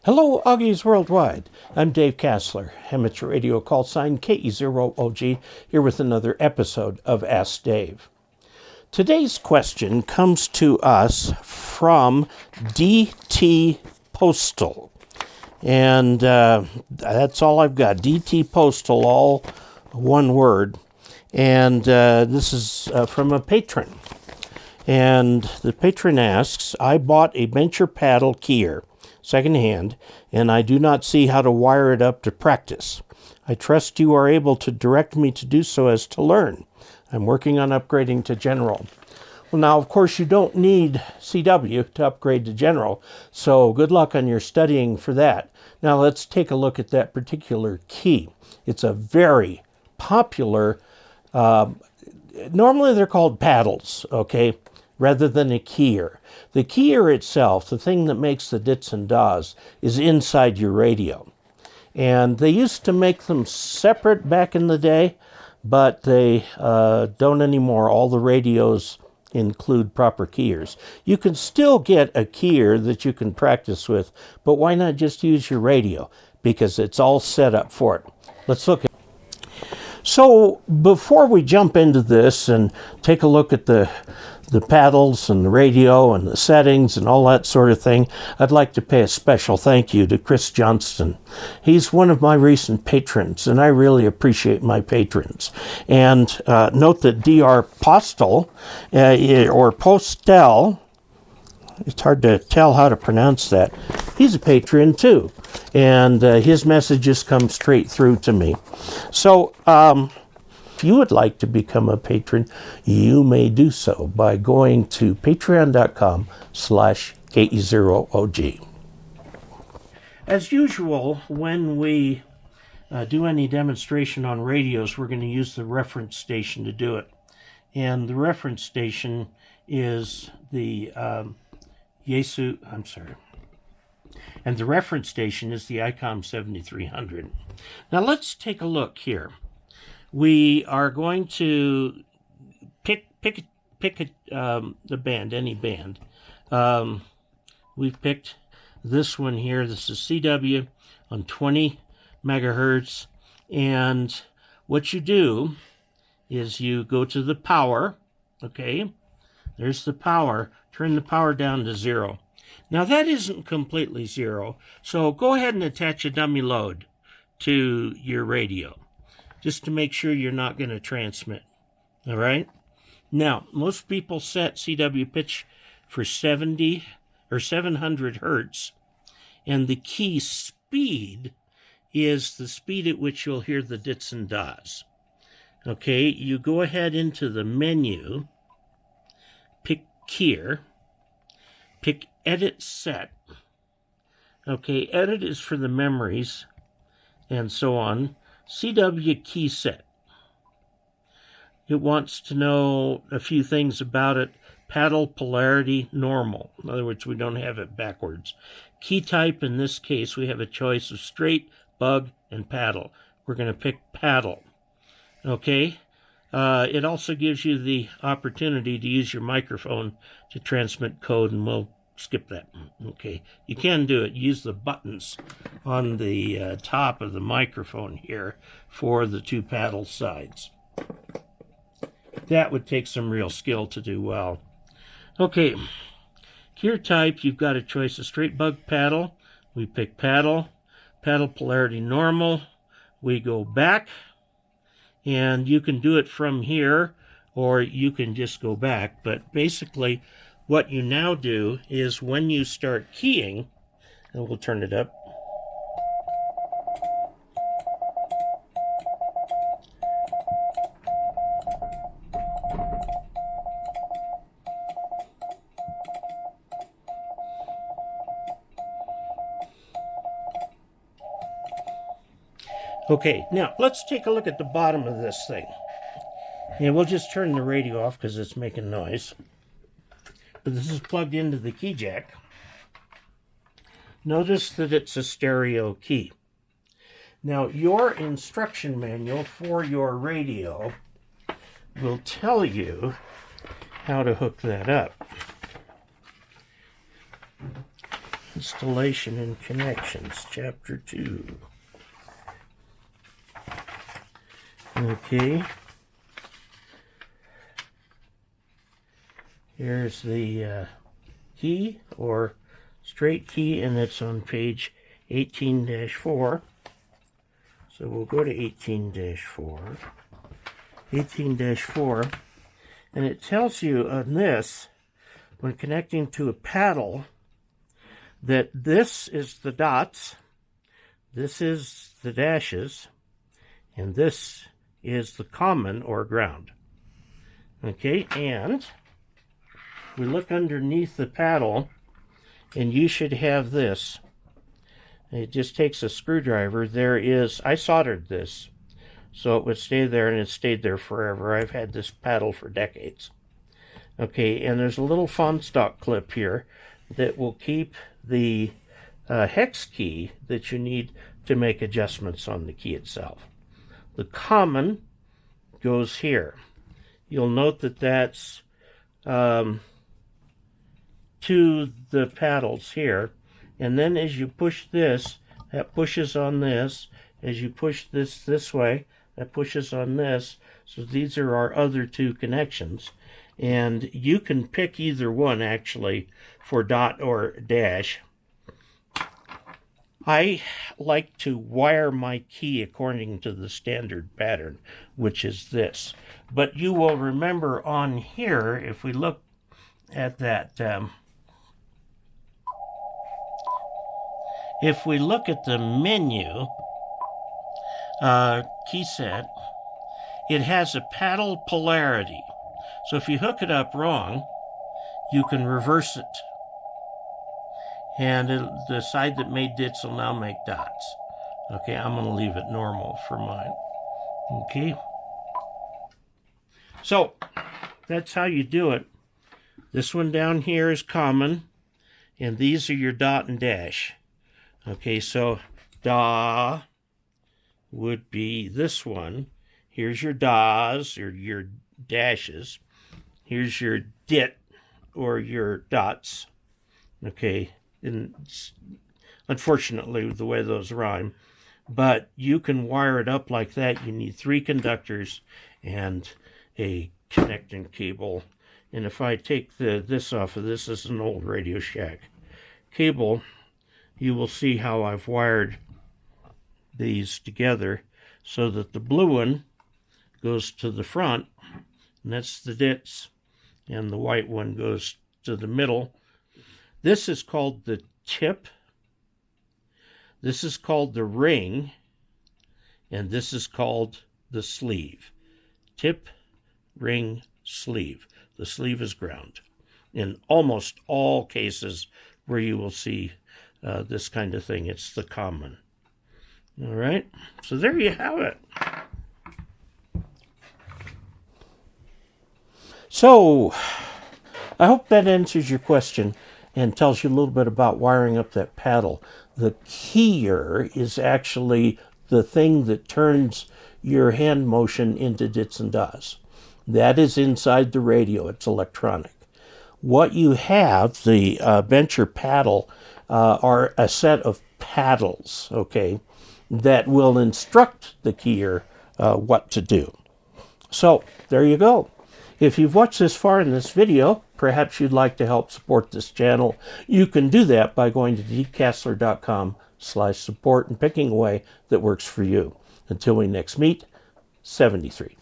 Hello, Augies Worldwide. I'm Dave Kassler, amateur radio call sign KE0OG, here with another episode of Ask Dave. Today's question comes to us from dtpostel. And that's all I've got, dtpostel, all one word. And this is from a patron. And the patron asks, I bought a bencher paddle keyer, secondhand, and I do not see how to wire it up to practice. I trust you are able to direct me to do so as to learn. I'm working on upgrading to general. Well, now, of course, you don't need CW to upgrade to general, so good luck on your studying for that. Now, let's take a look at that particular key. It's a very popular, normally they're called paddles, okay, rather than a keyer. The keyer itself, the thing that makes the dits and das, is inside your radio. And they used to make them separate back in the day, but they don't anymore. All the radios include proper keyers. You can still get a keyer that you can practice with, but why not just use your radio? Because it's all set up for it. Let's look at it. So before we jump into this and take a look at the paddles and the radio and the settings and all that sort of thing, I'd like to pay a special thank you to Chris Johnston. He's one of my recent patrons, and I really appreciate my patrons. And note that dtpostel, or postel, it's hard to tell how to pronounce that, he's a patron too. And his messages come straight through to me. So, if you would like to become a patron, you may do so by going to patreon.com/KE0OG. As usual, when we do any demonstration on radios, we're going to use the reference station to do it. And the reference station is the And the reference station is the ICOM 7300. Now let's take a look here. We are going to pick the band, any band. We've picked this one here. This is CW on 20 megahertz. And what you do is you go to the power. Okay, there's the power. Turn the power down to 0. Now that isn't completely 0, so go ahead and attach a dummy load to your radio, just to make sure you're not going to transmit. All right? Now, most people set CW pitch for 70 or 700 hertz, and the key speed is the speed at which you'll hear the dits and das. Okay, you go ahead into the menu, pick keyer, pick edit set. Okay, edit is for the memories and so on. CW key set. It wants to know a few things about it. Paddle polarity normal. In other words, we don't have it backwards. Key type, in this case, we have a choice of straight, bug, and paddle. We're going to pick paddle. Okay. It also gives you the opportunity to use your microphone to transmit code, and we'll skip that. Okay, you can do it. Use the buttons on the top of the microphone here for the two paddle sides. That would take some real skill to do well. Okay, keyer type, you've got a choice of straight, bug, paddle. We pick paddle. Paddle polarity normal. We go back, and you can do it from here, or you can just go back. But basically, what you now do is when you start keying, and we'll turn it up. Okay, now let's take a look at the bottom of this thing. And we'll just turn the radio off because it's making noise. But this is plugged into the key jack. Notice that it's a stereo key. Now, your instruction manual for your radio will tell you how to hook that up. Installation and Connections, Chapter 2. Okay. Here's the key, or straight key, and it's on page 18-4. So we'll go to 18-4. 18-4. And it tells you on this, when connecting to a paddle, that this is the dots, this is the dashes, and this is the common or ground. Okay, and we look underneath the paddle, and you should have this. It just takes a screwdriver. I soldered this, so it would stay there, and it stayed there forever. I've had this paddle for decades. Okay, and there's a little Fonstock clip here that will keep the hex key that you need to make adjustments on the key itself. The common goes here. You'll note that that's to the paddles here, and then as you push this, that pushes on this. As you push this way, that pushes on this. So these are our other two connections, and you can pick either one actually for dot or dash. I like to wire my key according to the standard pattern, which is this. But you will remember on here, if we look at that, if we look at the menu key set, it has a paddle polarity. So if you hook it up wrong, you can reverse it. And the side that made dits will now make dots. Okay, I'm going to leave it normal for mine. Okay. So, that's how you do it. This one down here is common, and these are your dot and dash. Okay, so da would be this one. Here's your das, or your dashes. Here's your dit, or your dots. Okay, and unfortunately, the way those rhyme. But you can wire it up like that. You need 3 conductors and a connecting cable. And if I take this off of this is an old Radio Shack cable, you will see how I've wired these together so that the blue one goes to the front, and that's the dits, and the white one goes to the middle. This is called the tip, this is called the ring, and this is called the sleeve. Tip, ring, sleeve. The sleeve is ground. In almost all cases where you will see this kind of thing, it's the common. All right, so there you have it. So, I hope that answers your question and tells you a little bit about wiring up that paddle. The keyer is actually the thing that turns your hand motion into dits and das. That is inside the radio. It's electronic. What you have, the bencher paddle, are a set of paddles, okay, that will instruct the keyer what to do. So, there you go. If you've watched this far in this video, perhaps you'd like to help support this channel. You can do that by going to dcasler.com/support and picking a way that works for you. Until we next meet, 73.